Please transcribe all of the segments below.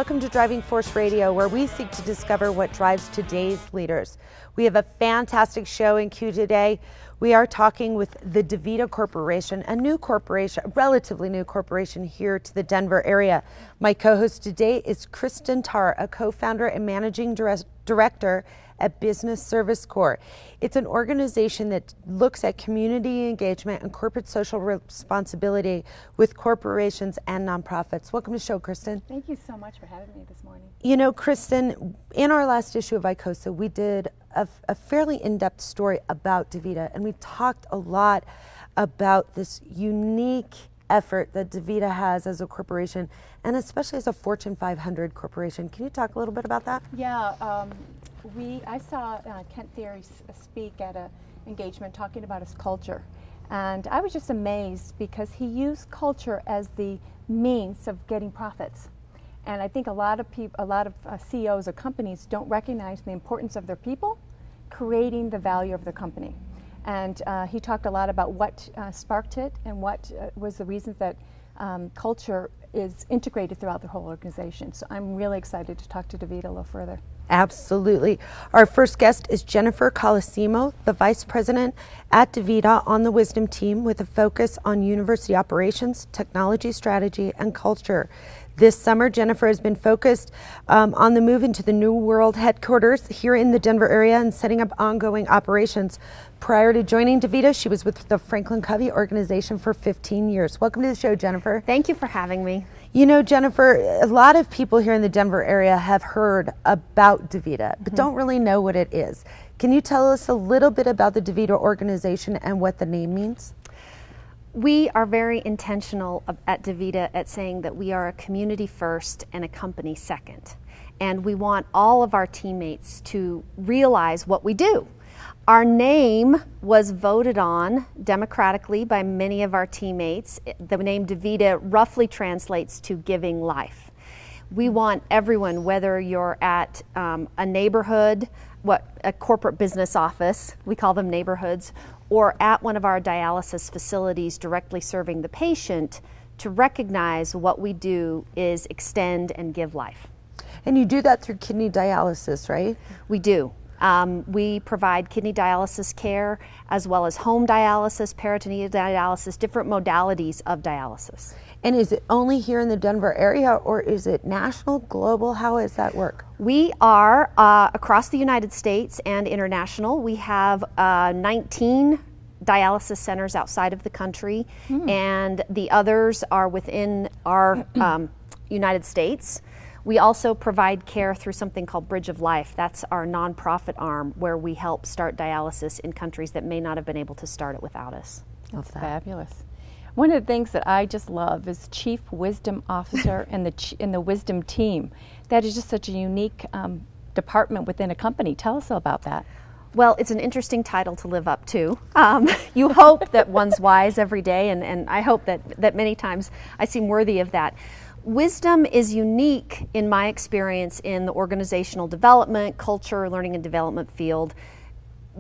welcome to Driving Force Radio, where we seek to discover what drives today's leaders. We have a fantastic show in queue today. We are talking with the DaVita Corporation, a new corporation, a relatively new corporation here to the Denver area. My co-host today is Cristin Tarr, a co-founder and managing director at Business Service Corps. It's an organization that looks at community engagement and corporate social responsibility with corporations and nonprofits. Welcome to the show, Cristin. Thank you so much for having me this morning. You know, Cristin, in our last issue of ICOSA, we did a fairly in-depth story about DaVita, and we talked a lot about this unique effort that DaVita has as a corporation, and especially as a Fortune 500 corporation. Can you talk a little bit about that? Yeah, I saw Kent Theory speak at an engagement talking about his culture, and I was just amazed because he used culture as the means of getting profits. And I think a lot of CEOs of companies don't recognize the importance of their people creating the value of the company. And he talked a lot about what sparked it and what was the reasons that culture is integrated throughout the whole organization. So I'm really excited to talk to DaVita a little further. Absolutely. Our first guest is Jennifer Colosimo, the Vice President at DaVita on the Wisdom team with a focus on university operations, technology strategy, and culture. This summer, Jennifer has been focused on the move into the New World headquarters here in the Denver area and setting up ongoing operations. Prior to joining DaVita, she was with the Franklin Covey organization for 15 years. Welcome to the show, Jennifer. Thank you for having me. You know, Jennifer, a lot of people here in the Denver area have heard about DaVita, but don't really know what it is. Can you tell us a little bit about the DaVita organization and what the name means? We are very intentional at DaVita at saying that we are a community first and a company second. And we want all of our teammates to realize what we do. Our name was voted on democratically by many of our teammates. The name DaVita roughly translates to giving life. We want everyone, whether you're at a neighborhood, a corporate business office, we call them neighborhoods, or at one of our dialysis facilities directly serving the patient, to recognize what we do is extend and give life. And you do that through kidney dialysis, right? We do. We provide kidney dialysis care as well as home dialysis, peritoneal dialysis, different modalities of dialysis. And is it only here in the Denver area, or is it national, global? How does that work? We are across the United States and international. We have 19 dialysis centers outside of the country, and the others are within our United States. We also provide care through something called Bridge of Life. That's our nonprofit arm where we help start dialysis in countries that may not have been able to start it without us. That's fabulous. One of the things that I just love is Chief Wisdom Officer and the Wisdom team. That is just such a unique department within a company. Tell us about that. Well, it's an interesting title to live up to. You hope that one's wise every day, and I hope that many times I seem worthy of that. Wisdom is unique in my experience in the organizational development, culture, learning and development field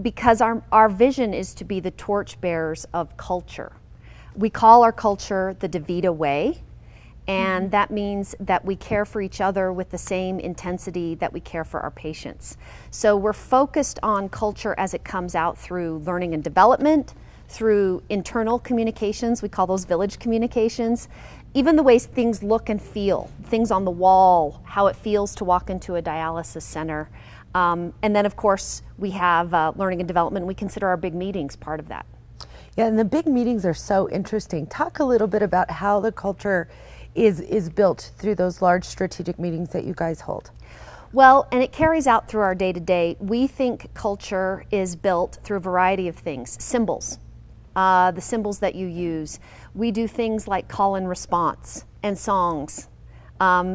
because our vision is to be the torchbearers of culture. We call our culture the DaVita way, and that means that we care for each other with the same intensity that we care for our patients. So we're focused on culture as it comes out through learning and development, through internal communications, we call those village communications, even the ways things look and feel, things on the wall, how it feels to walk into a dialysis center. And then, of course, we have learning and development. We consider our big meetings part of that. Yeah, and the big meetings are so interesting. Talk a little bit about how the culture is built through those large strategic meetings that you guys hold. Well, and it carries out through our day-to-day. We think culture is built through a variety of things. Symbols, the symbols that you use. We do things like call and response and songs,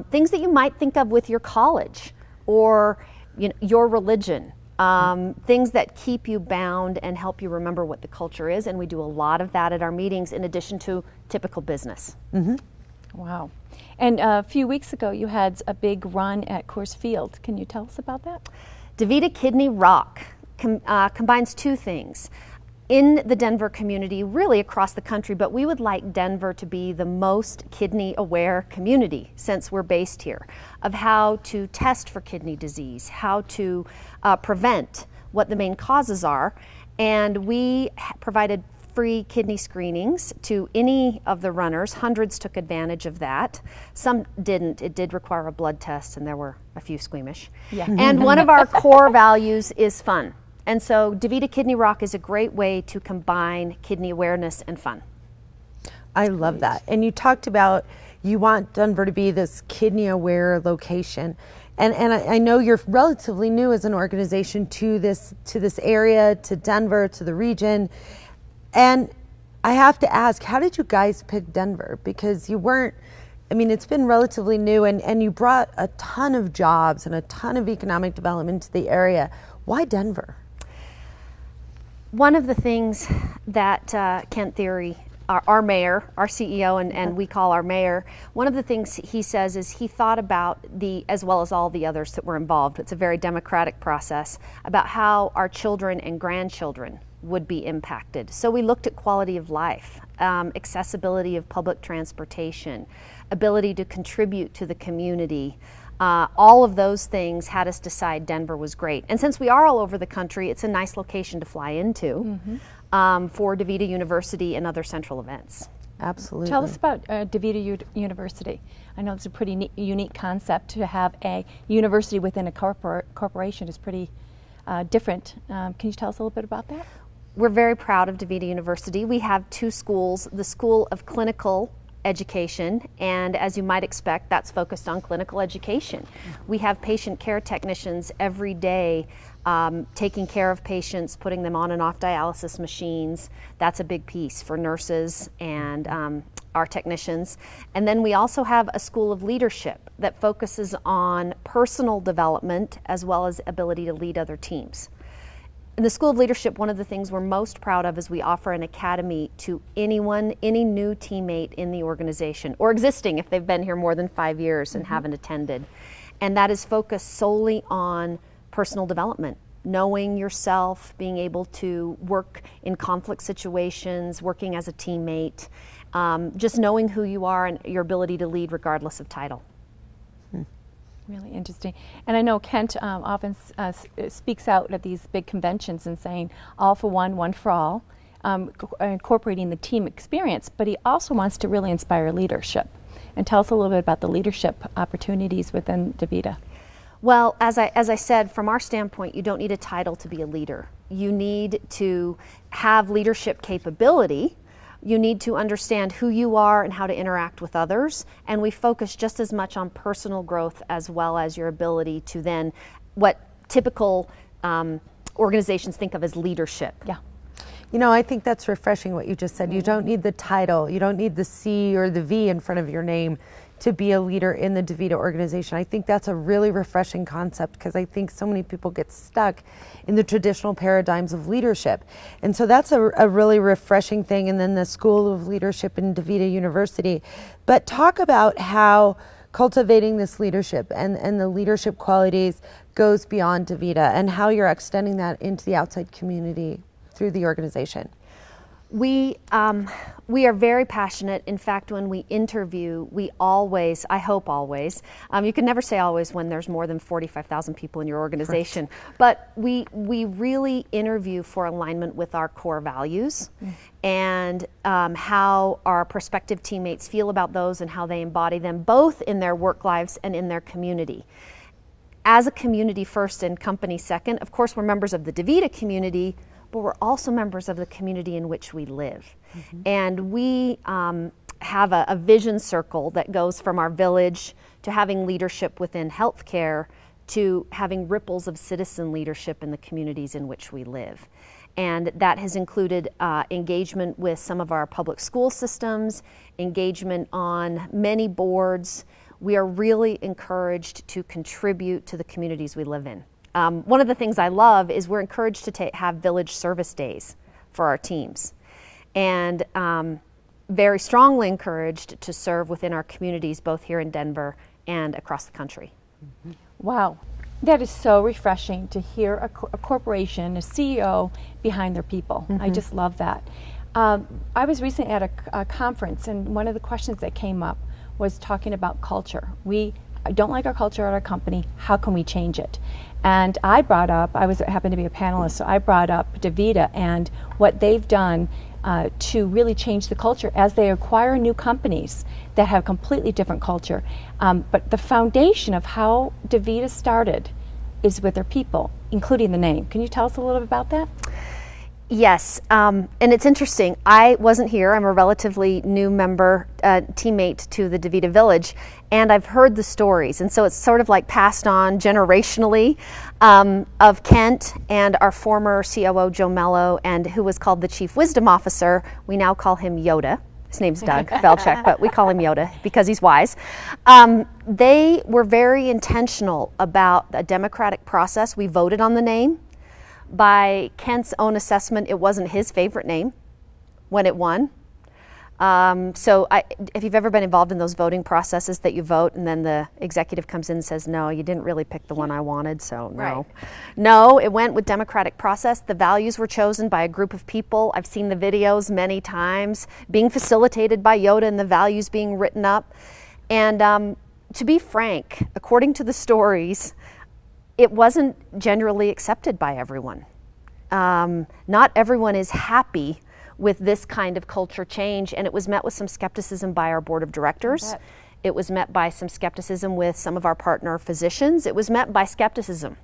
things that you might think of with your college or your religion. Things that keep you bound and help you remember what the culture is, and we do a lot of that at our meetings in addition to typical business. Wow. And a few weeks ago you had a big run at Coors Field. Can you tell us about that? DaVita Kidney Rock combines two things. in the Denver community, really across the country, but we would like Denver to be the most kidney-aware community, since we're based here, of how to test for kidney disease, how to prevent, what the main causes are. And we provided free kidney screenings to any of the runners. Hundreds took advantage of that. Some didn't. It did require a blood test, and there were a few squeamish. Yeah. And one of our core values is fun. And so DaVita Kidney Rock is a great way to combine kidney awareness and fun. I love that. And you talked about you want Denver to be this kidney-aware location. And I know you're relatively new as an organization to this area, to Denver, to the region. And I have to ask, how did you guys pick Denver? Because you weren't, I mean, it's been relatively new, and you brought a ton of jobs and a ton of economic development to the area. Why Denver? One of the things that Kent Thiry, our mayor, our CEO, and we call our mayor, one of the things he says is he thought about as well as all the others that were involved, it's a very democratic process, about how our children and grandchildren would be impacted. So we looked at quality of life, accessibility of public transportation, ability to contribute to the community. All of those things had us decide Denver was great. And since we are all over the country, it's a nice location to fly into for DaVita University and other central events. Absolutely. Tell us about DaVita University. I know it's a pretty unique concept to have a university within a corporation. Is pretty different. Can you tell us a little bit about that? We're very proud of DaVita University. We have two schools, the School of Clinical Education, and as you might expect, that's focused on clinical education. We have patient care technicians every day taking care of patients, putting them on and off dialysis machines. That's a big piece for nurses and our technicians. And then we also have a School of Leadership that focuses on personal development as well as ability to lead other teams. In the School of Leadership, one of the things we're most proud of is we offer an academy to anyone, any new teammate in the organization, or existing if they've been here more than 5 years and haven't attended. And that is focused solely on personal development, knowing yourself, being able to work in conflict situations, working as a teammate, just knowing who you are and your ability to lead regardless of title. Really interesting. And I know Kent often speaks out at these big conventions and saying all for one, one for all, incorporating the team experience, but he also wants to really inspire leadership. And tell us a little bit about the leadership opportunities within DaVita. Well, as I said, from our standpoint, you don't need a title to be a leader. You need to have leadership capability. You need to understand who you are and how to interact with others. And we focus just as much on personal growth as well as your ability to then, what typical organizations think of as leadership. Yeah. You know, I think that's refreshing what you just said. You don't need the title. You don't need the C or the V in front of your name to be a leader in the DaVita organization. I think that's a really refreshing concept because I think so many people get stuck in the traditional paradigms of leadership. And so that's a really refreshing thing. And then the School of Leadership in DaVita University. But talk about how cultivating this leadership and the leadership qualities goes beyond DaVita and how you're extending that into the outside community through the organization. We are very passionate. In fact, when we interview, we always, I hope always, you can never say always when there's more than 45,000 people in your organization, right. But we really interview for alignment with our core values and how our prospective teammates feel about those and how they embody them both in their work lives and in their community. As a community first and company second, of course, we're members of the DaVita community, but we're also members of the community in which we live. And we have a vision circle that goes from our village to having leadership within healthcare to having ripples of citizen leadership in the communities in which we live. And that has included engagement with some of our public school systems, engagement on many boards. We are really encouraged to contribute to the communities we live in. One of the things I love is we're encouraged to have village service days for our teams, and very strongly encouraged to serve within our communities, both here in Denver and across the country. Wow. That is so refreshing to hear a corporation, a CEO behind their people. I just love that. I was recently at a conference, and one of the questions that came up was talking about culture. We don't like our culture at our company. How can we change it? And I brought up, happened to be a panelist, so I brought up DaVita and what they've done to really change the culture as they acquire new companies that have completely different culture. But the foundation of how DaVita started is with their people, including the name. Can you tell us a little bit about that? Yes, and it's interesting. I wasn't here. I'm a relatively new member, teammate to the DaVita Village, and I've heard the stories. And so it's sort of like passed on generationally of Kent and our former COO, Joe Mello, and who was called the Chief Wisdom Officer. We now call him Yoda. His name's Doug Velchek, but we call him Yoda because he's wise. They were very intentional about a democratic process. We voted on the name. By Kent's own assessment, it wasn't his favorite name when it won. If you've ever been involved in those voting processes that you vote and then the executive comes in and says, no, you didn't really pick the one I wanted, so no. Right. No, it went with democratic process. The values were chosen by a group of people. I've seen the videos many times being facilitated by Yoda and the values being written up. And to be frank, according to the stories, it wasn't generally accepted by everyone. Not everyone is happy with this kind of culture change, and it was met with some skepticism by our board of directors. It was met by some skepticism with some of our partner physicians. It was met by skepticism.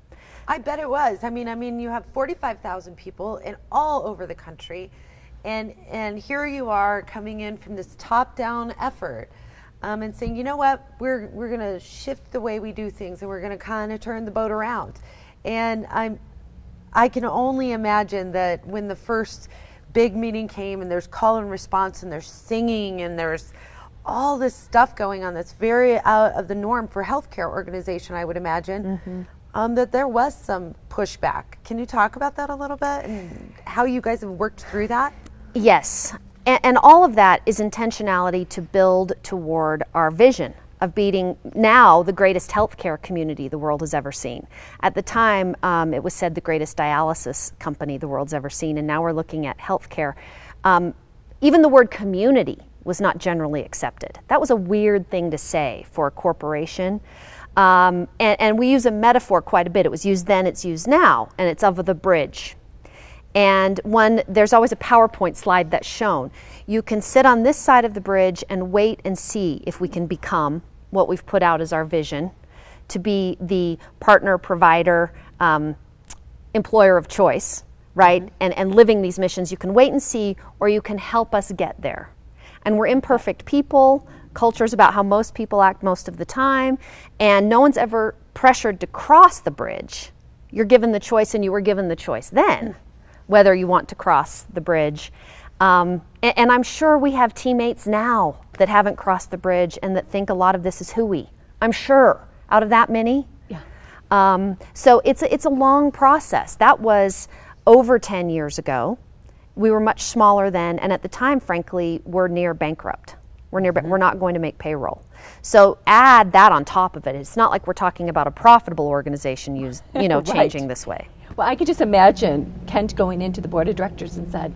I bet it was. I mean, you have 45,000 people in all over the country, and here you are coming in from this top-down effort. And saying, you know what, we're going to shift the way we do things, and we're going to kind of turn the boat around. And I can only imagine that when the first big meeting came, and there's call and response, and there's singing, and there's all this stuff going on that's very out of the norm for a healthcare organization, I would imagine, that there was some pushback. Can you talk about that a little bit and how you guys have worked through that? Yes. And all of that is intentionality to build toward our vision of being now the greatest healthcare community the world has ever seen. At the time, it was said the greatest dialysis company the world's ever seen, and now we're looking at healthcare. Even the word community was not generally accepted. That was a weird thing to say for a corporation. And we use a metaphor quite a bit. It was used then, it's used now, and it's of the bridge. And there's always a PowerPoint slide that's shown. You can sit on this side of the bridge and wait and see if we can become what we've put out as our vision, to be the partner, provider, employer of choice, right? And living these missions. You can wait and see, or you can help us get there. And we're imperfect people. Culture's about how most people act most of the time. And no one's ever pressured to cross the bridge. You're given the choice, and you were given the choice then, whether you want to cross the bridge. And I'm sure we have teammates now that haven't crossed the bridge and that think a lot of this is hooey. I'm sure out of that many. Yeah. So it's a long process. That was over 10 years ago. We were much smaller then, and at the time, frankly, we're near bankrupt. We're not going to make payroll. So add that on top of it. It's not like we're talking about a profitable organization right. Changing this way. Well, I could just imagine Kent going into the board of directors and said,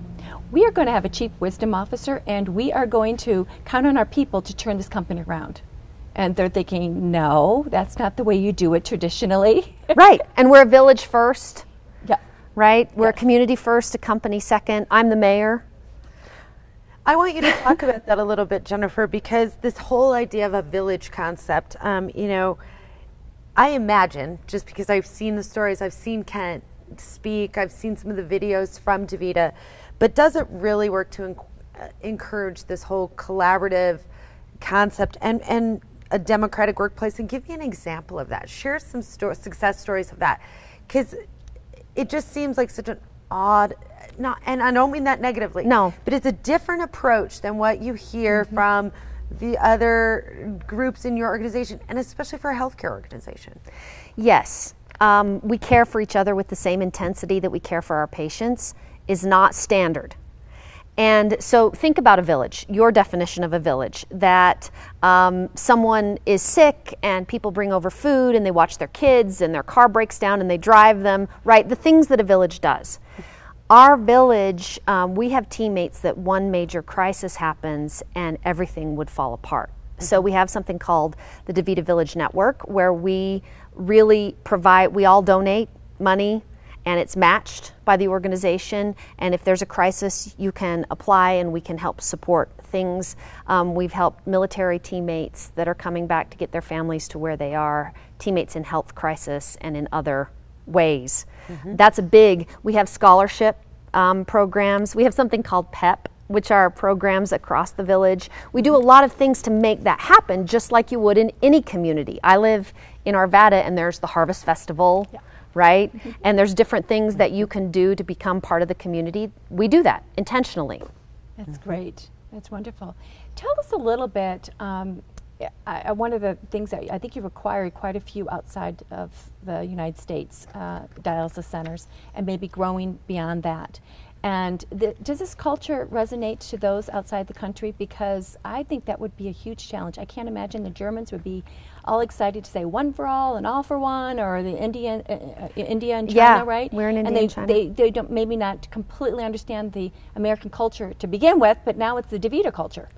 we are going to have a chief wisdom officer, and we are going to count on our people to turn this company around. And they're thinking, no, that's not the way you do it traditionally. Right. And we're a village first. Yeah. Right? We're a community first, a company second. I'm the mayor. I want you to talk about that a little bit, Jennifer, because this whole idea of a village concept, I imagine, just because I've seen the stories, I've seen Kent speak, I've seen some of the videos from DaVita, but does it really work to encourage this whole collaborative concept and a democratic workplace? And give me an example of that. Share some success stories of that, because it just seems like such an odd, and I don't mean that negatively. No. But it's a different approach than what you hear from the other groups in your organization, and especially for a healthcare organization. Yes. We care for each other with the same intensity that we care for our patients is not standard. And so think about a village, your definition of a village, that someone is sick and people bring over food and they watch their kids and their car breaks down and they drive them, right? The things that a village does. Our village, we have teammates that one major crisis happens and everything would fall apart. So we have something called the DaVita Village Network, where we really provide, we all donate money and it's matched by the organization. And if there's a crisis, you can apply and we can help support things. We've helped military teammates that are coming back to get their families to where they are, teammates in health crisis and in other ways. That's a big, we have scholarship programs. We have something called PEP, which are programs across the village. We do a lot of things to make that happen, just like you would in any community. I live in Arvada and there's the Harvest Festival, right? And there's different things that you can do to become part of the community. We do that intentionally. That's great. That's wonderful. Tell us a little bit, one of the things that I think you require quite a few outside of the United States, dialysis centers, and maybe growing beyond that. And does this culture resonate to those outside the country? Because I think that would be a huge challenge. I can't imagine the Germans would be all excited to say one for all and all for one, or the India and China, right? We're in India and China. They don't maybe not completely understand the American culture to begin with, but now it's the DaVita culture.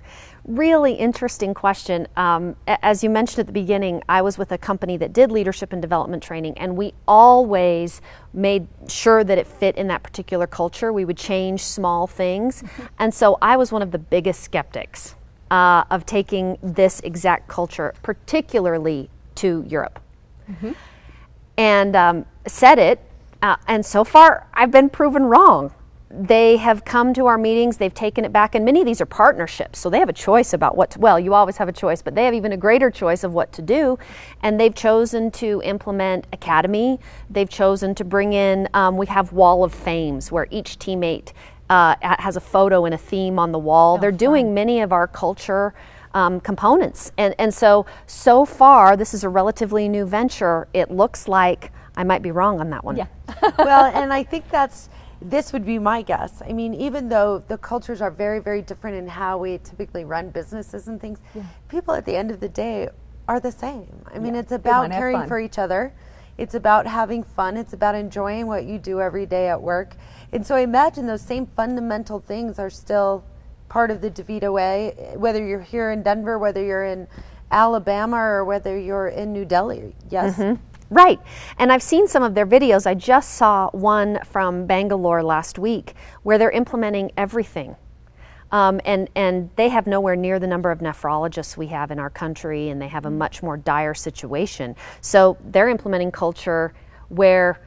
Really interesting question. As you mentioned at the beginning, I was with a company that did leadership and development training, and we always made sure that it fit in that particular culture. We would change small things. And so I was one of the biggest skeptics of taking this exact culture, particularly to Europe. And said it, and so far I've been proven wrong. They have come to our meetings, they've taken it back, and many of these are partnerships, so they have a choice about what to, well, you always have a choice, but they have even a greater choice of what to do, and they've chosen to implement Academy. They've chosen to bring in, we have Wall of Fames, where each teammate has a photo and a theme on the wall. They're doing many of our culture components, and so far, this is a relatively new venture. It looks like I might be wrong on that one. Yeah. Well, and I think this would be my guess. I mean, even though the cultures are very, very different in how we typically run businesses and things, people at the end of the day are the same. I mean, it's about caring for each other. It's about having fun. It's about enjoying what you do every day at work. And so I imagine those same fundamental things are still part of the DaVita way, whether you're here in Denver, whether you're in Alabama, or whether you're in New Delhi. Yes? Right, and I've seen some of their videos. I just saw one from Bangalore last week where they're implementing everything. And they have nowhere near the number of nephrologists we have in our country, and they have a much more dire situation. So they're implementing culture where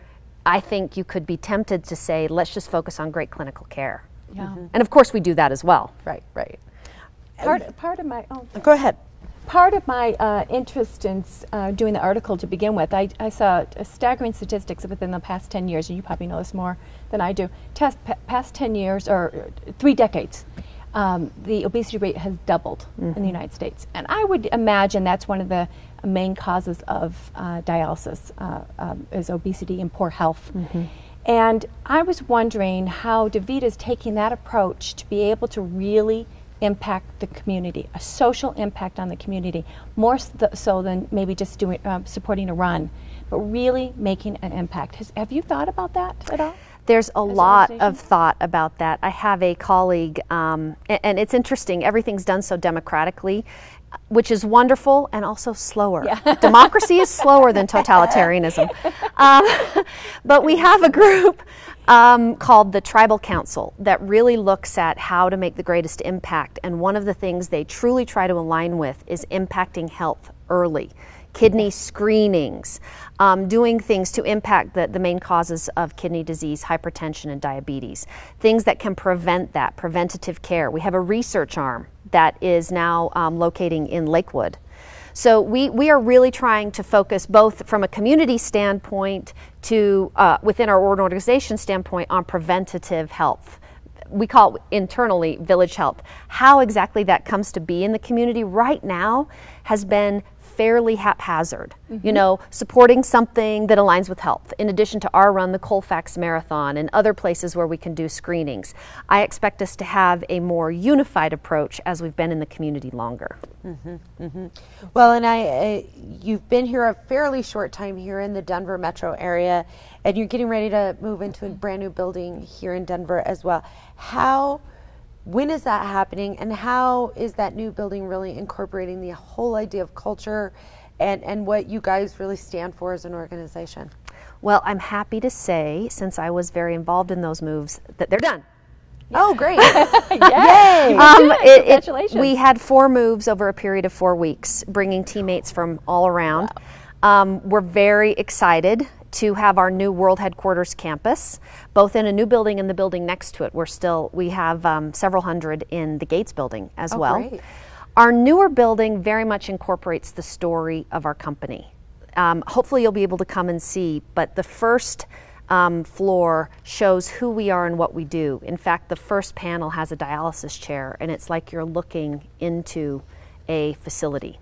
I think you could be tempted to say, let's just focus on great clinical care. And of course we do that as well. Right. Part of my, Go ahead. Part of my interest in doing the article to begin with, I saw staggering statistics within the past 10 years, and you probably know this more than I do. Past 10 years, or 3 decades, the obesity rate has doubled in the United States. And I would imagine that's one of the main causes of dialysis, is obesity and poor health. And I was wondering how DaVita is taking that approach to be able to really impact the community, a social impact on the community, more so than maybe just doing supporting a run, but really making an impact. Have you thought about that at all? There's a lot of thought about that. I have a colleague, and it's interesting, everything's done so democratically, which is wonderful and also slower. Democracy is slower than totalitarianism. But we have a group called the Tribal Council that really looks at how to make the greatest impact. And one of the things they truly try to align with is impacting health early. Kidney screenings, doing things to impact the main causes of kidney disease, hypertension, and diabetes. Things that can prevent that, preventative care. We have a research arm that is now locating in Lakewood. So we are really trying to focus both from a community standpoint to within our organization standpoint on preventative health. We call it internally village health. How exactly that comes to be in the community right now has been fairly haphazard, you know, supporting something that aligns with health, in addition to our run, the Colfax Marathon, and other places where we can do screenings. I expect us to have a more unified approach as we've been in the community longer. Well, and you've been here a fairly short time here in the Denver metro area, and you're getting ready to move into a brand new building here in Denver as well. When is that happening, and how is that new building really incorporating the whole idea of culture and what you guys really stand for as an organization? Well, I'm happy to say, since I was very involved in those moves, that they're done. Oh, great. Yay! Congratulations. We had 4 moves over a period of 4 weeks, bringing teammates from all around. Wow. We're very excited to have our new world headquarters campus, both in a new building and the building next to it. We have several hundred in the Gates building as well. Great. Our newer building very much incorporates the story of our company. Hopefully you'll be able to come and see, but the first floor shows who we are and what we do. In fact, the first panel has a dialysis chair, and it's like you're looking into a facility.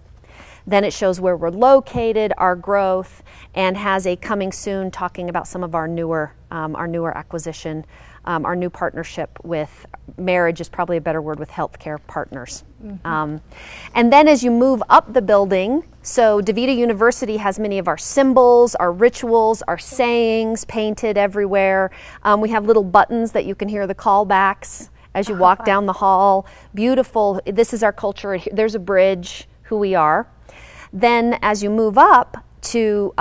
Then it shows where we're located, our growth, and has a coming soon talking about some of our newer acquisition, our new partnership with, marriage is probably a better word, with healthcare partners. And then as you move up the building, so DaVita University has many of our symbols, our rituals, our sayings painted everywhere. We have little buttons that you can hear the callbacks as you walk down the hall. Beautiful. This is our culture. There's a bridge, who we are. Then as you move up to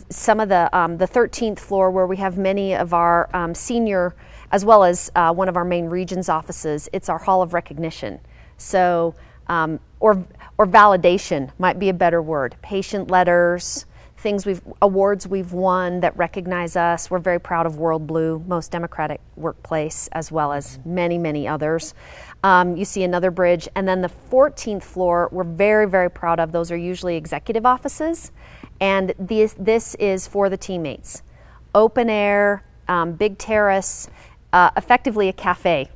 some of the 13th floor, where we have many of our senior, as well as one of our main region's offices, it's our Hall of Recognition. So, or validation might be a better word. Patient letters, awards we've won that recognize us. We're very proud of World Blue, most democratic workplace, as well as many, many others. You see another bridge. And then the 14th floor, we're very, very proud of. Those are usually executive offices. And this is for the teammates. Open air, big terrace, effectively a cafe.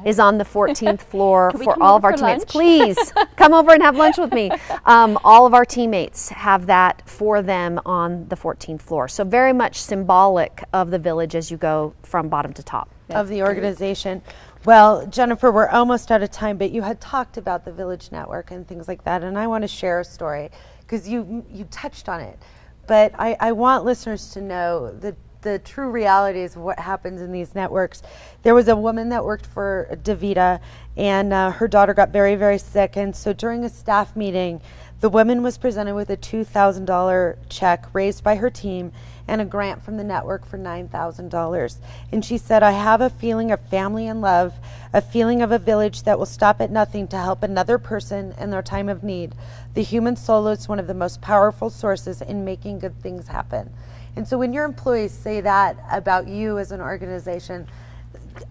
Is on the 14th floor for all of our teammates. Please come over and have lunch with me. All of our teammates have that for them on the 14th floor. So very much symbolic of the village as you go from bottom to top. Of the organization. Well, Jennifer, we're almost out of time, but you had talked about the Village Network and things like that, and I want to share a story because you touched on it. But I want listeners to know the true realities of what happens in these networks. There was a woman that worked for DaVita, and her daughter got very, very sick. And so during a staff meeting, the woman was presented with a $2,000 check raised by her team and a grant from the network for $9,000. And she said, I have a feeling of family and love, a feeling of a village that will stop at nothing to help another person in their time of need. The human soul is one of the most powerful sources in making good things happen. And so when your employees say that about you as an organization,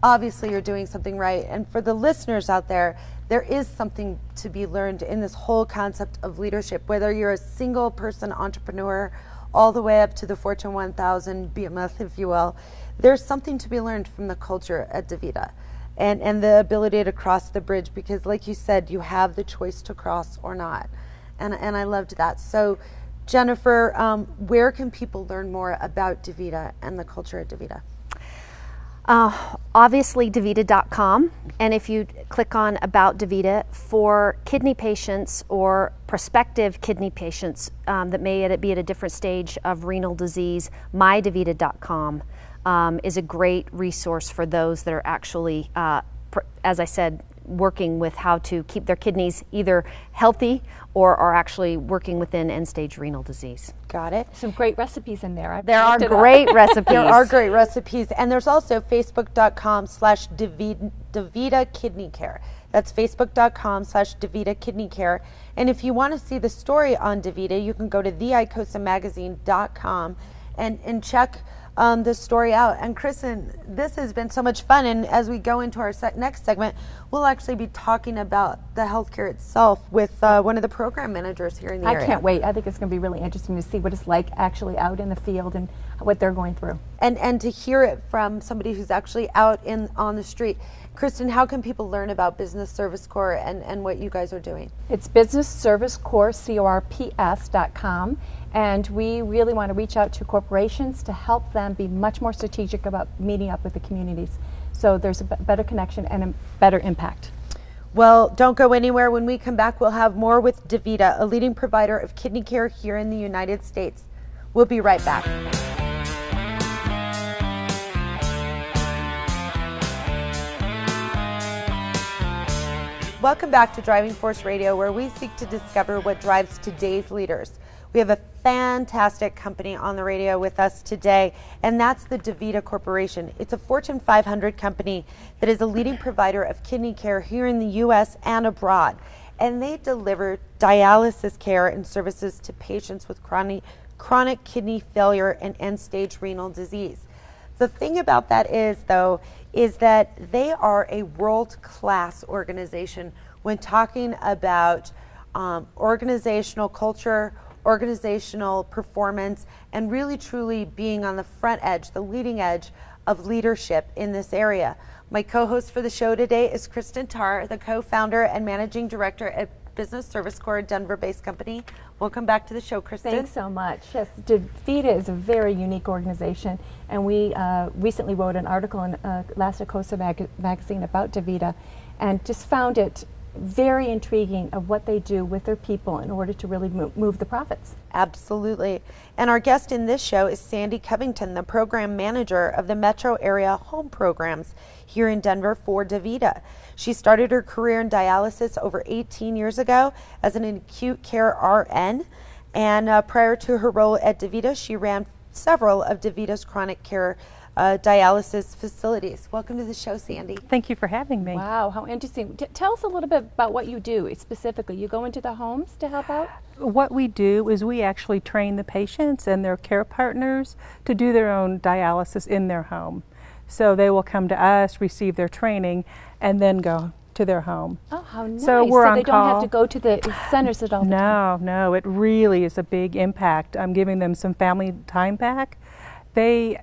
obviously you're doing something right. And for the listeners out there, there is something to be learned in this whole concept of leadership, whether you're a single person entrepreneur all the way up to the Fortune 1000 behemoth, if you will. There's something to be learned from the culture at DaVita and the ability to cross the bridge, because like you said, you have the choice to cross or not. And I loved that. So Jennifer, where can people learn more about DaVita and the culture at DaVita? Obviously DaVita.com, and if you click on About DaVita, for kidney patients or prospective kidney patients that may be at a different stage of renal disease, MyDaVita.com is a great resource for those that are actually, as I said, working with how to keep their kidneys either healthy or are actually working within end-stage renal disease. Got it. Some great recipes in there. There are great recipes. There are great recipes. And there's also Facebook.com/DaVita Kidney Care. That's Facebook.com/DaVita Kidney Care. And if you want to see the story on DaVita, you can go to ICOSAmagazine.com and check the story out. And Cristin, this has been so much fun, and as we go into our next segment, we'll actually be talking about the healthcare itself with one of the program managers here in the area. I can't wait. I think it's going to be really interesting to see what it's like actually out in the field and what they're going through. and to hear it from somebody who's actually out on the street. Cristin, how can people learn about Business Service Corps and what you guys are doing? It's businessservicecorps.com, and we really want to reach out to corporations to help them be much more strategic about meeting up with the communities. So there's a better connection and a better impact. Well, don't go anywhere. When we come back, we'll have more with DaVita, a leading provider of kidney care here in the United States. We'll be right back. Welcome back to Driving Force Radio, where we seek to discover what drives today's leaders. We have a fantastic company on the radio with us today, and that's the DaVita Corporation. It's a Fortune 500 company that is a leading provider of kidney care here in the U.S. and abroad. And they deliver dialysis care and services to patients with chronic kidney failure and end-stage renal disease. The thing about that is, though, is that they are a world-class organization when talking about organizational culture, organizational performance, and really truly being on the front edge, the leading edge of leadership in this area. My co-host for the show today is Cristin Tarr, the co-founder and managing director at Business Service Corps, a Denver-based company. Welcome back to the show, Cristin. Thanks so much. Yes, DaVita is a very unique organization, and we recently wrote an article in last ICOSA magazine about DaVita, and just found it very intriguing of what they do with their people in order to really move the profits. Absolutely. And our guest in this show is Sandi Covington, the program manager of the metro area home programs here in Denver for DaVita. She started her career in dialysis over 18 years ago as an acute care RN, and prior to her role at DaVita, she ran several of DaVita's chronic care dialysis facilities. Welcome to the show, Sandi. Thank you for having me. Wow, how interesting. Tell us a little bit about what you do specifically. You go into the homes to help out? What we do is we actually train the patients and their care partners to do their own dialysis in their home. So they will come to us, receive their training, and then go to their home. Oh, how nice. So we're on they call. Don't have to go to the centers at all the time. No, it really is a big impact. I'm giving them some family time back. They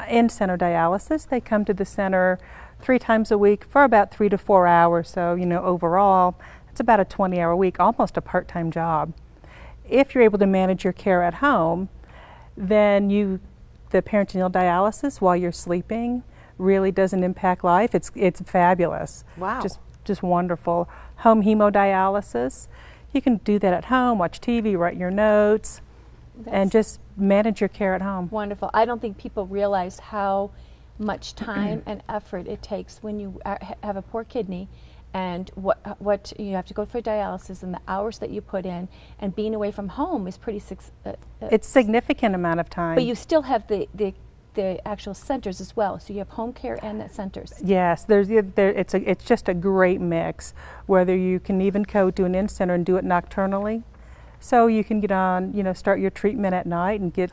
in-center dialysis. They come to the center 3 times a week for about 3 to 4 hours. So, overall, it's about a 20-hour week, almost a part-time job. If you're able to manage your care at home, then the peritoneal dialysis while you're sleeping really doesn't impact life. It's fabulous. Wow. Just wonderful. Home hemodialysis. You can do that at home, watch TV, write your notes, and just manage your care at home. Wonderful. I don't think people realize how much time and effort it takes when you have a poor kidney, and what you have to go for dialysis and the hours that you put in, and being away from home is pretty it's significant amount of time. But you still have the actual centers as well. So you have home care and the centers. Yes, it's just a great mix. Whether you can even go to an in-center and do it nocturnally. So you can get on, start your treatment at night and get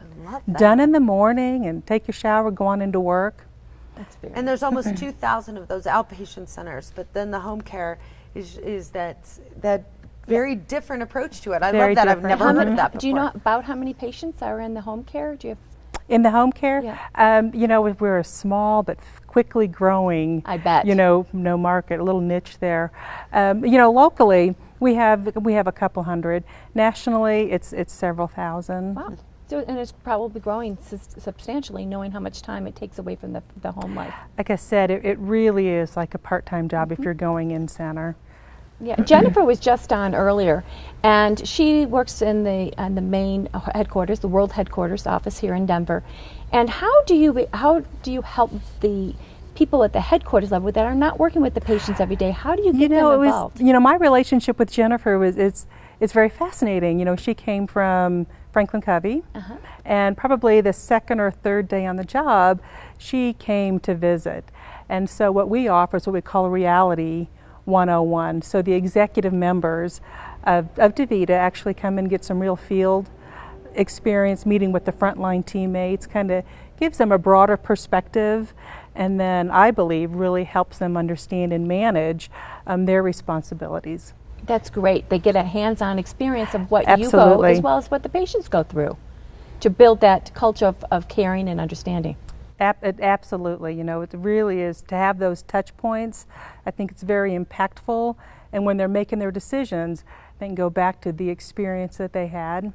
done in the morning and take your shower, go on into work. That's very And there's almost 2,000 of those outpatient centers, but then the home care is that very different approach to it. I love that. I've never heard of that before. Do you know about how many patients are in the home care? Do you have in the home care? Yeah. We're a small but quickly growing, I bet. Market, a little niche there. Locally, we have a couple hundred. Nationally, it's several thousand. Wow. So, and it's probably growing substantially, knowing how much time it takes away from the home life. Like I said, it really is like a part-time job if you're going in center. Yeah, Jennifer was just on earlier, and she works in the main headquarters, the world headquarters office here in Denver. And how do you help the people at the headquarters level that are not working with the patients every day? How do you get them involved? My relationship with Jennifer it's very fascinating. She came from Franklin Covey, and probably the second or third day on the job, she came to visit. And so what we offer is what we call Reality 101. So the executive members of DaVita actually come and get some real field experience meeting with the frontline teammates, kind of gives them a broader perspective, and then I believe really helps them understand and manage their responsibilities. That's great. They get a hands-on experience of what Absolutely. you go as well as what the patients go through to build that culture of caring and understanding. Absolutely. It really is to have those touch points. I think it's very impactful. And when they're making their decisions, they can go back to the experience that they had.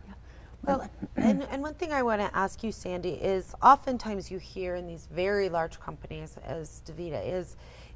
Well, and one thing I want to ask you, Sandi, is oftentimes you hear in these very large companies as DaVita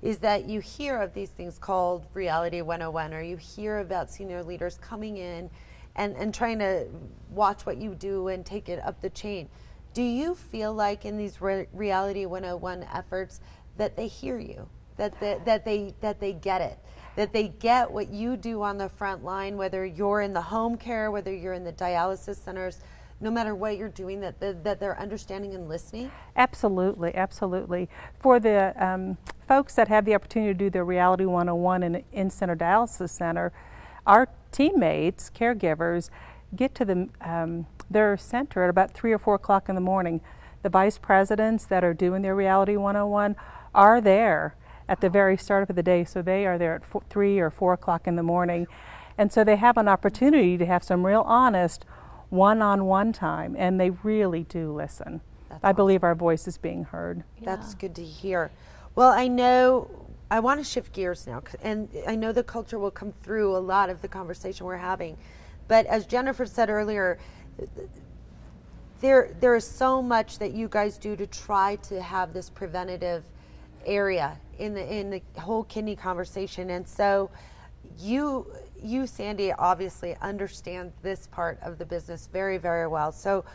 is that you hear of these things called Reality 101, or you hear about senior leaders coming in and trying to watch what you do and take it up the chain. Do you feel like in these Reality 101 efforts that they hear you, that they get it, that they get what you do on the front line, whether you're in the home care, whether you're in the dialysis centers, no matter what you're doing, that they're understanding and listening? Absolutely, absolutely. For the folks that have the opportunity to do their Reality 101 in an in-center dialysis center, our teammates, caregivers, get to their center at about 3 or 4 o'clock in the morning. The vice presidents that are doing their Reality 101 are there at the very start of the day, so they are there at 3 or 4 o'clock in the morning. And so they have an opportunity to have some real honest one-on-one time, and they really do listen. I believe our voice is being heard. That's good to hear. Well, I want to shift gears now, and I know the culture will come through a lot of the conversation we're having, but as Jennifer said earlier, there is so much that you guys do to try to have this preventative area in the whole kidney conversation. And so you Sandi, obviously understand this part of the business very, very well. So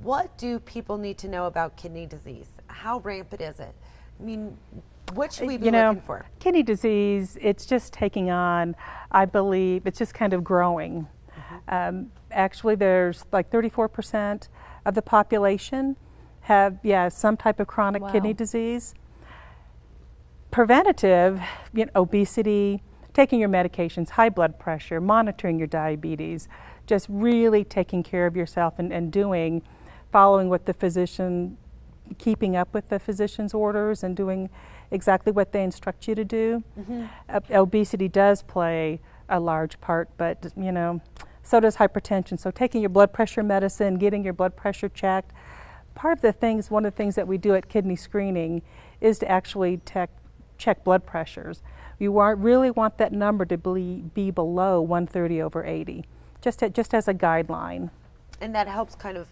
what do people need to know about kidney disease? How rampant is it? I mean, what should we be looking for? Kidney disease, it's just taking on, I believe, it's just kind of growing. Actually, there's like 34% of the population have, some type of chronic kidney disease. Preventative, obesity, taking your medications, high blood pressure, monitoring your diabetes, just really taking care of yourself and following what the physician, keeping up with the physician's orders and doing exactly what they instruct you to do. Obesity does play a large part, but so does hypertension. So taking your blood pressure medicine, getting your blood pressure checked. One of the things that we do at kidney screening is to actually check blood pressures. You really want that number to be below 130/80, just as a guideline. And that helps kind of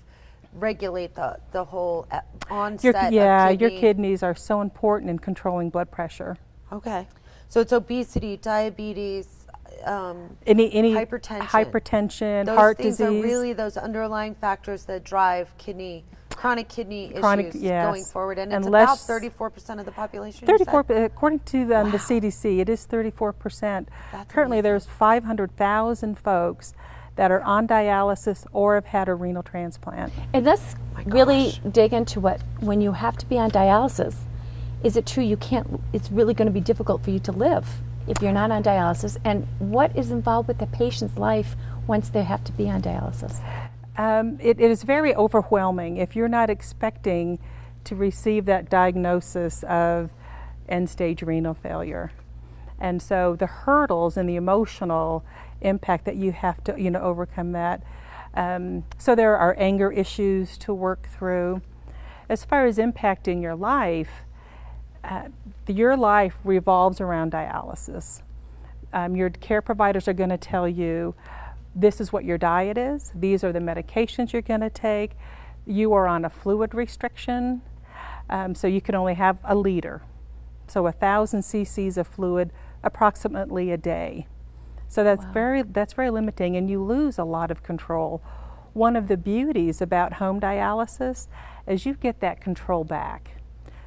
regulate the whole onset of kidney. Your kidneys are so important in controlling blood pressure. Okay. So it's obesity, diabetes, any hypertension, heart disease. Those things are really those underlying factors that drive chronic kidney issues going forward. And it's about 34% of the population? 34, according to the CDC, it is 34%. Currently, there's 500,000 folks that are on dialysis or have had a renal transplant. And let's really dig into when you have to be on dialysis, is it true it's really going to be difficult for you to live if you're not on dialysis? And what is involved with the patient's life once they have to be on dialysis? It is very overwhelming if you're not expecting to receive that diagnosis of end-stage renal failure. And so the hurdles and the emotional impact that you have to overcome that. So there are anger issues to work through. As far as impacting your life revolves around dialysis. Your care providers are going to tell you, this is what your diet is, these are the medications you're going to take, you are on a fluid restriction, so you can only have a liter, so 1,000 cc's of fluid approximately a day. So that's very limiting, and you lose a lot of control. One of the beauties about home dialysis is you get that control back.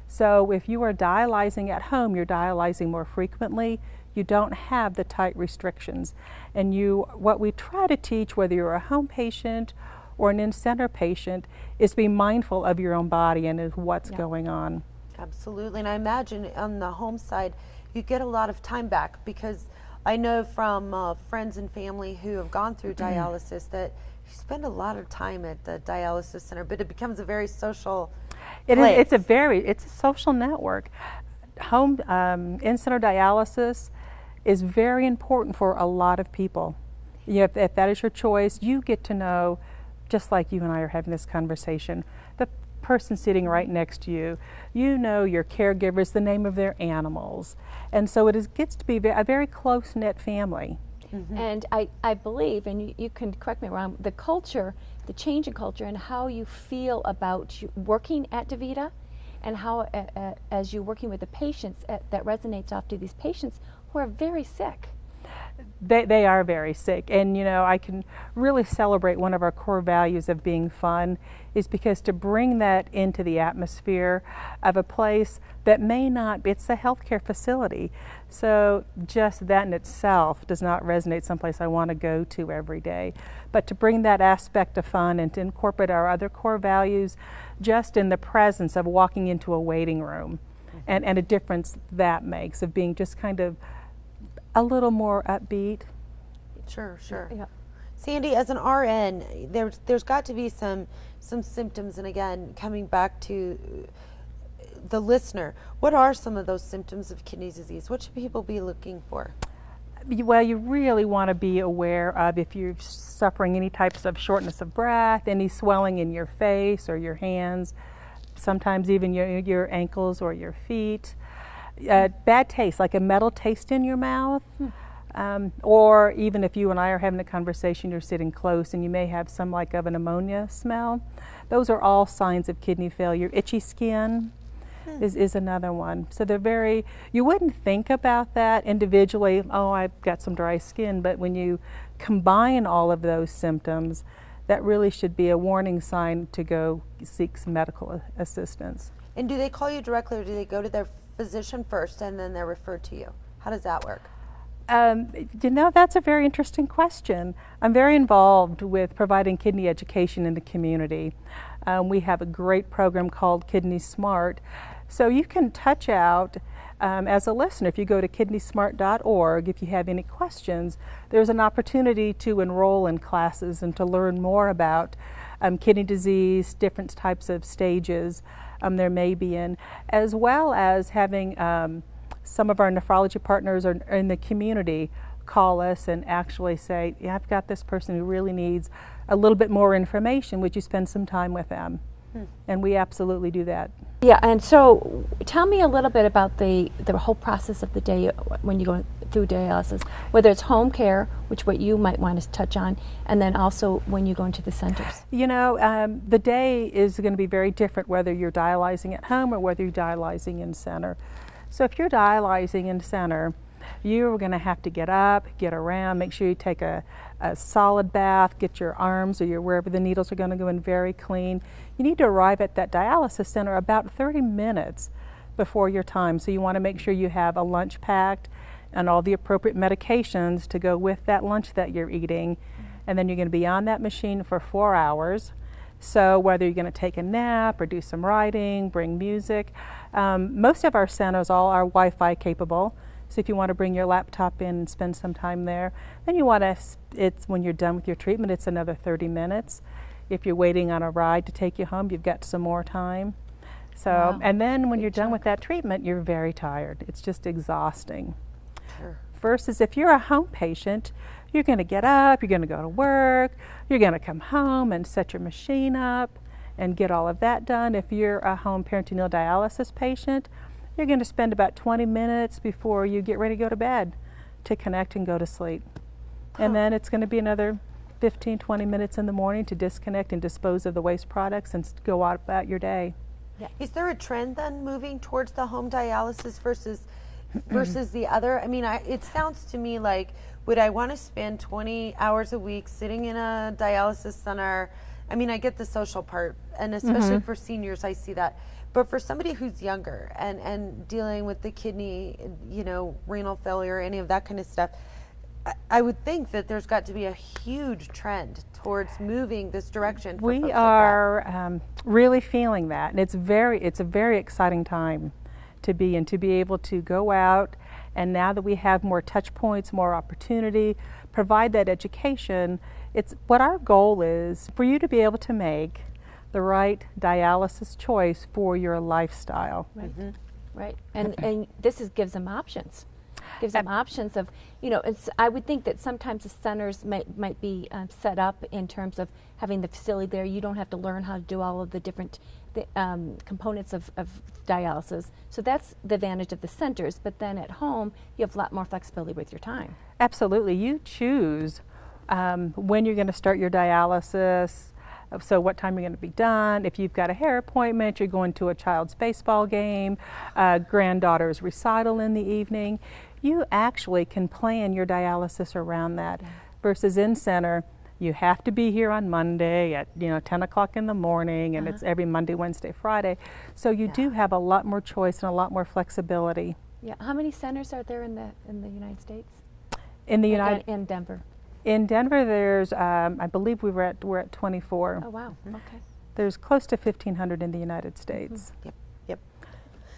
So if you are dialyzing at home, you're dialyzing more frequently, you don't have the tight restrictions. And what we try to teach, whether you're a home patient or an in-center patient, is be mindful of your own body and what's going on. Absolutely. And I imagine on the home side, you get a lot of time back, because I know from friends and family who have gone through dialysis that you spend a lot of time at the dialysis center, but it becomes a very social place. It's a social network. Home in-center dialysis is very important for a lot of people. If that is your choice, you get to know, just like you and I are having this conversation, person sitting right next to you. You know your caregivers, the name of their animals. And so it gets to be a very close-knit family. Mm-hmm. And I believe, and you can correct me if I'm wrong, the culture, the change in culture and how you feel about working at DaVita and how as you're working with the patients, that resonates off to these patients who are very sick. They are very sick, and I can really celebrate one of our core values of being fun is because to bring that into the atmosphere of a place that may not, it's a healthcare facility, so just that in itself does not resonate someplace I want to go to every day. But to bring that aspect of fun and to incorporate our other core values just in the presence of walking into a waiting room, and a difference that makes of being just kind of a little more upbeat. Sure. Yeah. Sandi, as an RN, there's got to be some symptoms, and again, coming back to the listener, what are some of those symptoms of kidney disease? What should people be looking for? Well, you really want to be aware of if you're suffering any types of shortness of breath, any swelling in your face or your hands, sometimes even your ankles or your feet. Bad taste, like a metal taste in your mouth, or even if you and I are having a conversation, you're sitting close and you may have some like of an ammonia smell. Those are all signs of kidney failure. Itchy skin is another one. So they're you wouldn't think about that individually, oh, I've got some dry skin, but when you combine all of those symptoms, that really should be a warning sign to go seek some medical assistance. And do they call you directly, or do they go to their physician first and then they're referred to you? How does that work? That's a very interesting question. I'm very involved with providing kidney education in the community. We have a great program called Kidney Smart. So you can touch out as a listener. If you go to kidneysmart.org, if you have any questions, there's an opportunity to enroll in classes and to learn more about kidney disease, different types of stages there may be in, as well as having some of our nephrology partners or in the community call us and actually say, yeah, I've got this person who really needs a little bit more information. Would you spend some time with them? And we absolutely do that. Yeah, and so tell me a little bit about the whole process of the day when you go through dialysis, whether it's home care, which what you might want to touch on, and then also when you go into the centers. The day is going to be very different whether you're dialyzing at home or whether you're dialyzing in center. So if you're dialyzing in center, you're going to have to get up, get around, make sure you take a solid bath, get your arms or wherever the needles are going to go in very clean. You need to arrive at that dialysis center about 30 minutes before your time. So you want to make sure you have a lunch packed and all the appropriate medications to go with that lunch that you're eating. And then you're going to be on that machine for 4 hours. So whether you're going to take a nap or do some writing, bring music, most of our centers all are Wi-Fi capable. So if you want to bring your laptop in and spend some time there, then you want to, when you're done with your treatment, it's another 30 minutes. If you're waiting on a ride to take you home, you've got some more time. So, wow. And then when you're done with that treatment, you're very tired. It's just exhausting. Sure. Versus if you're a home patient, you're going to get up, you're going to go to work, you're going to come home and set your machine up and get all of that done. If you're a home peritoneal dialysis patient, you're going to spend about 20 minutes before you get ready to go to bed to connect and go to sleep. And then it's going to be another 15, 20 minutes in the morning to disconnect and dispose of the waste products and go out about your day. Yeah. Is there a trend then moving towards the home dialysis versus the other? I mean, it sounds to me like, would I want to spend 20 hours a week sitting in a dialysis center? I mean, I get the social part, and especially for seniors, I see that. But for somebody who's younger and dealing with the kidney, renal failure, any of that kind of stuff, I would think that there's got to be a huge trend towards moving this direction. For we are really feeling that, and it's a very exciting time to be in, to be able to go out, and now that we have more touch points, more opportunity, provide that education. It's what our goal is for you to be able to make the right dialysis choice for your lifestyle. Right, right, and this gives them options. Gives them options of, I would think that sometimes the centers might be set up in terms of having the facility there. You don't have to learn how to do all of the different the components of dialysis. So that's the advantage of the centers. But then at home, you have a lot more flexibility with your time. Absolutely. You choose when you're going to start your dialysis, so what time you're going to be done. If you've got a hair appointment, you're going to a child's baseball game, granddaughter's recital in the evening, you actually can plan your dialysis around that. Versus in center, you have to be here on Monday at 10 o'clock in the morning, and it's every Monday, Wednesday, Friday. So you do have a lot more choice and a lot more flexibility. Yeah. How many centers are there in the United States? In the in Denver. In Denver, there's I believe we're at 24. Oh wow. Okay. There's close to 1,500 in the United States. Yep.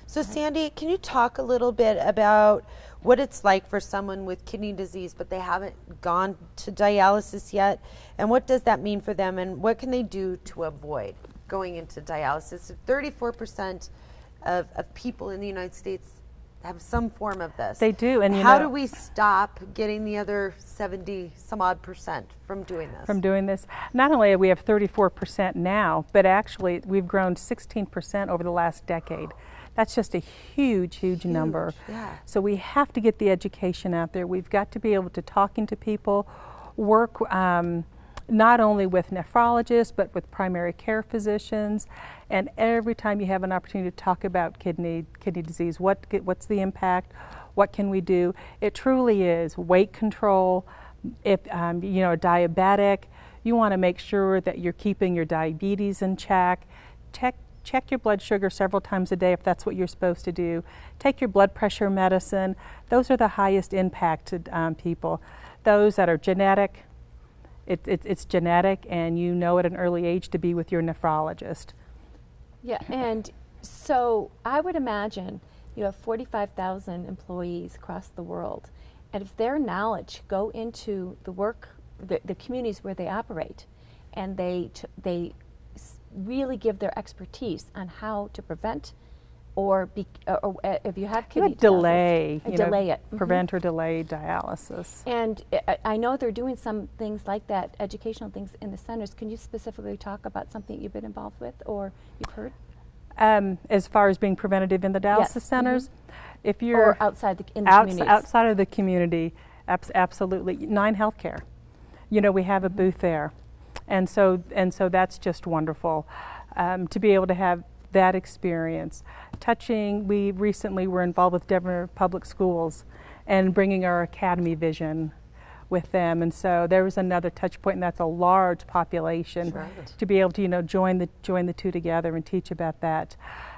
So Sandi, can you talk a little bit about what it's like for someone with kidney disease but they haven't gone to dialysis yet, and what does that mean for them, and what can they do to avoid going into dialysis? 34% of people in the United States have some form of this. They do. And how do we stop getting the other 70 some odd percent from doing this? From doing this? Not only do we have 34% now, but actually we've grown 16% over the last decade. That's just a huge number. Yeah. So we have to get the education out there. We've got to be able to talking to people, work not only with nephrologists, but with primary care physicians. And every time you have an opportunity to talk about kidney disease, what's the impact, what can we do? It truly is weight control. If a diabetic, you want to make sure that you're keeping your diabetes in check. Check your blood sugar several times a day if that's what you're supposed to do. Take your blood pressure medicine. Those are the highest impacted people. Those that are genetic, it's genetic, and you know at an early age to be with your nephrologist. Yeah, and so I would imagine you have 45,000 employees across the world, and if their knowledge go into the communities where they operate, and they really give their expertise on how to prevent or if you have kidney delay it. Prevent or delay dialysis. And I know they're doing some things like that, educational things in the centers. Can you specifically talk about something you've been involved with or you've heard? As far as being preventative in the dialysis centers, if you're or outside the communities. Outside of the community, absolutely. 9 Healthcare, we have a booth there. And so that's just wonderful to be able to have that experience. We recently were involved with Denver Public Schools and bringing our academy vision with them. And so there was another touch point, and that's a large population to be able to join the two together and teach about that.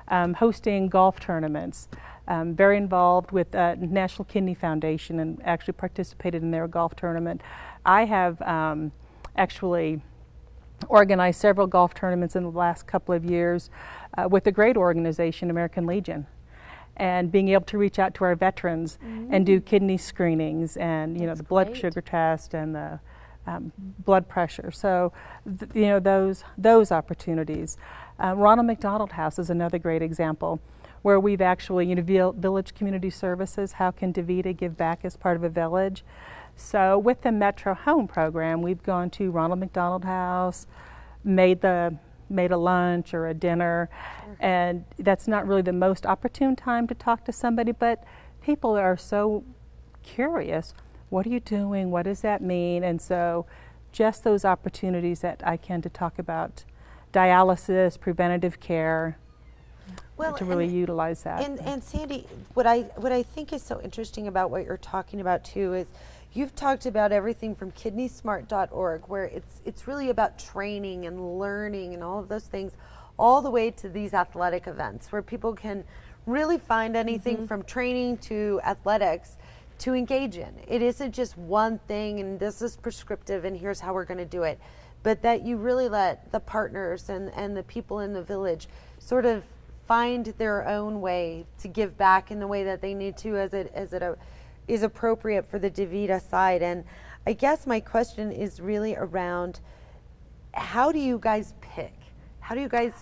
Hosting golf tournaments. Very involved with National Kidney Foundation and actually participated in their golf tournament. I have actually organized several golf tournaments in the last couple of years with a great organization, American Legion, and being able to reach out to our veterans and do kidney screenings and the blood sugar test and the blood pressure. So those opportunities. Ronald McDonald House is another great example where we've actually Village Community Services. How can DaVita give back as part of a village? So with the Metro Home program, we've gone to Ronald McDonald House, made a lunch or a dinner, and that's not really the most opportune time to talk to somebody, but people are so curious. What are you doing? What does that mean? And so just those opportunities that I can to talk about dialysis, preventative care, to really utilize that. And Sandi, what I think is so interesting about what you're talking about too is you've talked about everything from kidneysmart.org, where it's really about training and learning and all of those things, all the way to these athletic events where people can really find anything from training to athletics to engage in. It isn't just one thing and this is prescriptive and here's how we're going to do it, but that you really let the partners and the people in the village sort of find their own way to give back in the way that they need to as it is appropriate for the DaVita side. And I guess my question is really around, how do you guys pick? How do you guys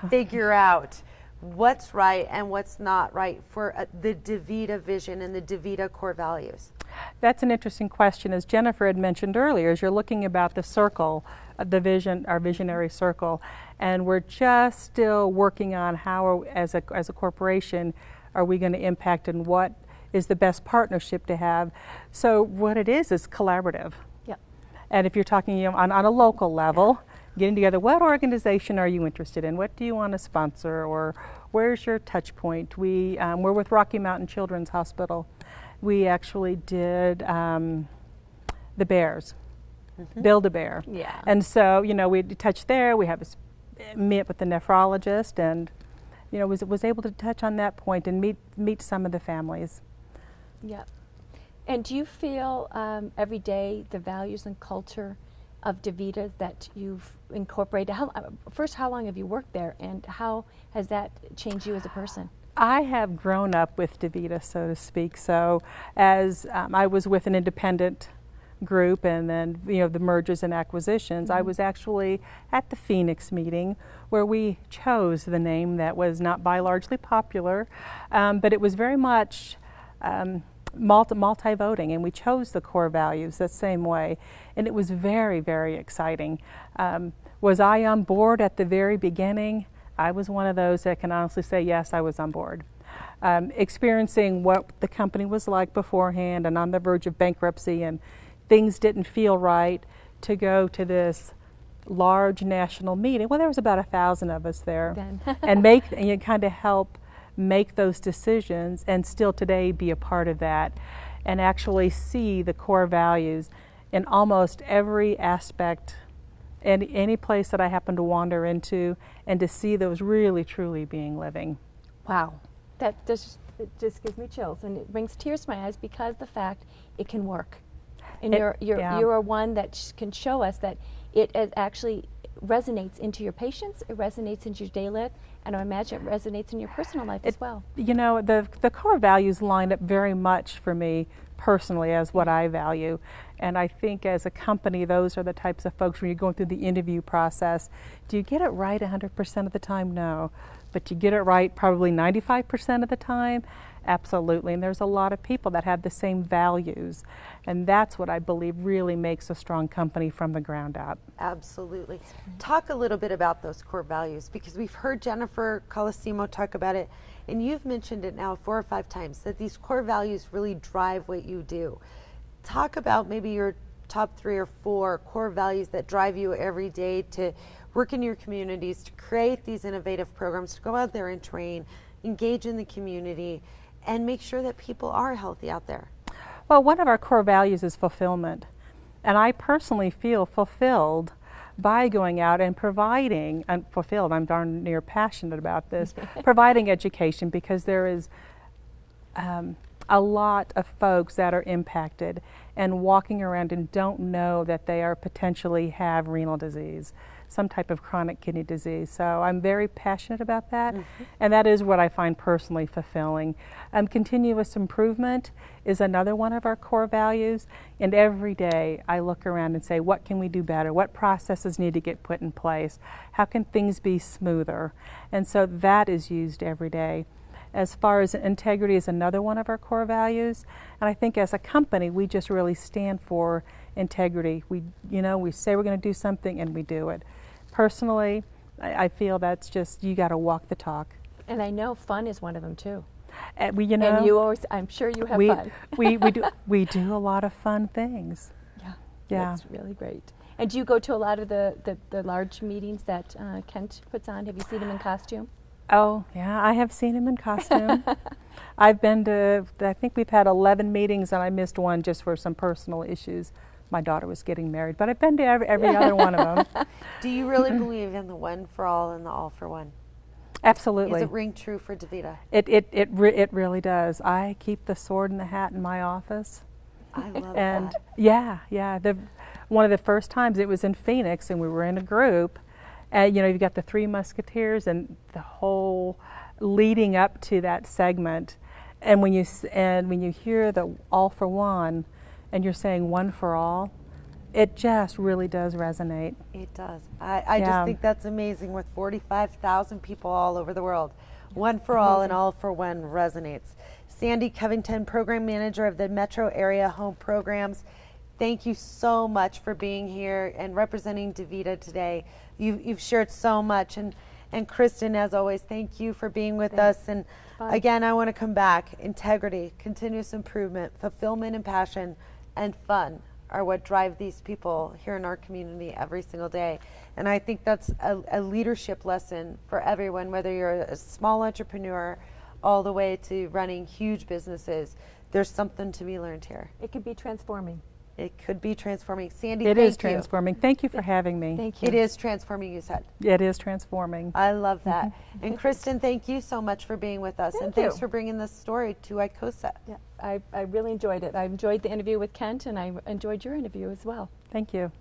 figure out what's right and what's not right for the DaVita vision and the DaVita core values? That's an interesting question. As Jennifer had mentioned earlier, as you're looking about the circle, the vision, our visionary circle, And we're just still working on how, as a corporation, are we going to impact and what is the best partnership to have. So what it is collaborative. Yep. And if you're talking on a local level, getting together, what organization are you interested in? What do you want to sponsor? Or where's your touch point? We're with Rocky Mountain Children's Hospital. We actually did the Bears, Build-A-Bear. Yeah. And so, we touched there. We have met with the nephrologist and, was able to touch on that point and meet some of the families. Yeah. And do you feel every day the values and culture of DaVita that you've incorporated? How long have you worked there, and how has that changed you as a person? I have grown up with DaVita, so to speak. So as I was with an independent group, and then the mergers and acquisitions, I was actually at the Phoenix meeting where we chose the name that was not by largely popular, but it was very much multi-voting, and we chose the core values the same way, and it was very, very exciting. Was I on board at the very beginning? I was one of those that can honestly say, yes, I was on board. Experiencing what the company was like beforehand and on the verge of bankruptcy, and things didn't feel right, to go to this large national meeting. Well, there was about 1,000 of us there, and you kind of help make those decisions, and still today be a part of that, and actually see the core values in almost every aspect, and any place that I happen to wander into, and to see those really truly being living. Wow, it just gives me chills, and it brings tears to my eyes, because the fact it can work, and you're one that can show us that it actually resonates into your patients, it resonates into your daily life, and I imagine it resonates in your personal life as well. The core values line up very much for me personally as what I value, and I think as a company, those are the types of folks, when you're going through the interview process, do you get it right 100% of the time? No, but you get it right probably 95% of the time. Absolutely, and there's a lot of people that have the same values, and that's what I believe really makes a strong company from the ground up. Absolutely. Talk a little bit about those core values, because we've heard Jennifer Colosimo talk about it, and you've mentioned it now 4 or 5 times, that these core values really drive what you do. Talk about maybe your top 3 or 4 core values that drive you every day to work in your communities, to create these innovative programs, to go out there and train, engage in the community, and make sure that people are healthy out there. Well, one of our core values is fulfillment. And I personally feel fulfilled by going out and providing, I'm darn near passionate about this, providing education, because there is a lot of folks that are impacted and walking around and don't know that they are potentially have renal disease, some type of chronic kidney disease. So I'm very passionate about that, and that is what I find personally fulfilling. Continuous improvement is another one of our core values, and every day I look around and say, what can we do better? What processes need to get put in place? How can things be smoother? And so that is used every day. As far as integrity is another one of our core values, and I think as a company we just really stand for integrity. We say we're going to do something and we do it. Personally, I feel that's just, you got to walk the talk. And I know fun is one of them too. And you always, I'm sure you have fun. we do a lot of fun things. Yeah, that's really great. And do you go to a lot of the large meetings that Kent puts on? Have you seen him in costume? Oh, yeah, I have seen him in costume. I've been to, I think we've had 11 meetings, and I missed one just for some personal issues. My daughter was getting married, but I've been to every other one of them. Do you really believe in the one for all and the all for one? Absolutely. Does it ring true for DaVita? It really does. I keep the sword and the hat in my office. I love and that. Yeah. One of the first times it was in Phoenix, and we were in a group. You've got the 3 Musketeers and the whole leading up to that segment, and when you hear the all for one, and you're saying one for all, it just really does resonate. It does. I just think that's amazing, with 45,000 people all over the world. One for all and all for one resonates. Sandi Covington, Program Manager of the Metro Area Home Programs. thank you so much for being here and representing DaVita today. You've shared so much. And Cristin, as always, thank you for being with us. And again, I want to come back. Integrity, continuous improvement, fulfillment and passion, and fun are what drive these people here in our community every single day. And I think that's a leadership lesson for everyone, whether you're a small entrepreneur all the way to running huge businesses. There's something to be learned here. It could be transforming. It could be transforming. Sandy, It thank is transforming. Thank you for having me. Thank you. It is transforming, you said. It is transforming. I love that. And Cristin, thank you so much for being with us. And thanks for bringing this story to ICOSA. Yeah, I really enjoyed it. I enjoyed the interview with Kent, and I enjoyed your interview as well. Thank you.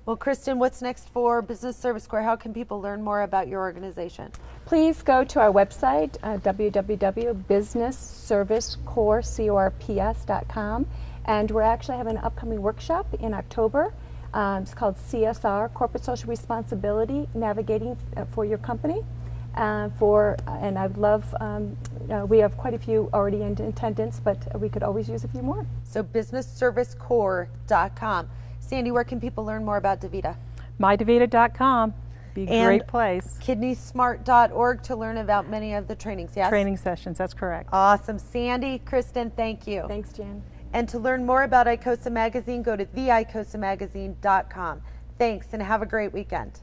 Well, Cristin, what's next for Business Service Corps? How can people learn more about your organization? Please go to our website, www.businessservicecorps.com, and we're actually having an upcoming workshop in October. It's called CSR, Corporate Social Responsibility, Navigating for Your Company. And I'd love, we have quite a few already in attendance, but we could always use a few more. So businessservicecorps.com. Sandy, where can people learn more about DaVita? MyDaVita.com. Be a great place. KidneySmart.org to learn about many of the trainings, yes? Training sessions, that's correct. Awesome. Sandy, Cristin, thank you. Thanks, Jan. And to learn more about ICOSA Magazine, go to theicosamagazine.com. Thanks, and have a great weekend.